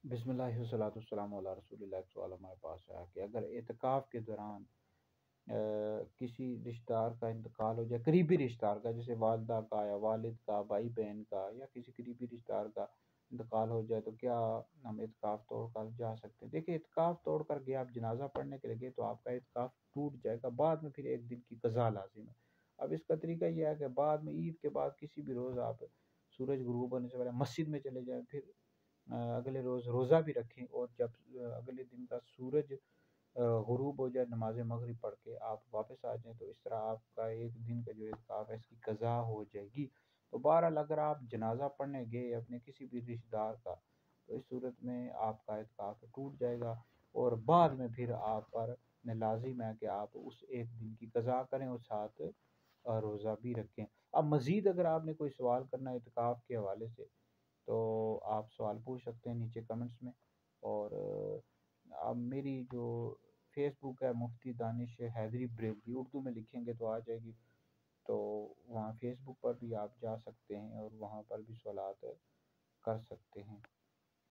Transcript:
بسم اللہ والصلاۃ والسلام علی رسول اللہ۔ ایک سوال ہمارے پاس ہے کہ اگر اعتکاف کے دوران کسی رشتہ دار کا انتقال ہو جائے، قریبی رشتہ دار کا، جیسے والدہ کا یا والد کا، بھائی بہن کا، یا کسی قریبی رشتہ دار کا انتقال ہو جائے، تو کیا ہم اعتکاف توڑ کر جا سکتے ہیں؟ دیکھیں، اعتکاف توڑ کر گئے آپ جنازہ پڑھنے کے لیے گئے تو آپ کا اعتکاف ٹوٹ جائے گا، بعد میں پھر ایک دن کی قضا لازم ہے۔ اب اس کا طریقہ یہ ہے کہ بعد میں عید کے بعد کسی بھی روز آپ سورج غروب ہونے سے پہلے مسجد میں چلے جائیں، پھر اگلے روز روزہ بھی رکھیں، اور جب اگلے دن کا سورج غروب ہو جائے، نماز مغرب پڑھ کے آپ واپس آ جائیں، تو اس طرح آپ کا ایک دن کا جو اعتکاف ہے اس کی قضا ہو جائے گی۔ تو بہرحال اگر آپ جنازہ پڑھنے گئے اپنے کسی بھی رشتہ دار کا، تو اس صورت میں آپ کا اعتکاف ٹوٹ جائے گا، اور بعد میں پھر آپ پر لازم ہے کہ آپ اس ایک دن کی قضا کریں اور ساتھ روزہ بھی رکھیں۔ اب مزید اگر آپ نے کوئی سوال کرنا ہے اعتکاف کے حوالے سے، تو آپ سوال پوچھ سکتے ہیں نیچے کمنٹس میں، اور اب میری جو فیس بک ہے مفتی دانش حیدری بریلوی، اردو میں لکھیں گے تو آ جائے گی، تو وہاں فیس بک پر بھی آپ جا سکتے ہیں اور وہاں پر بھی سوالات کر سکتے ہیں۔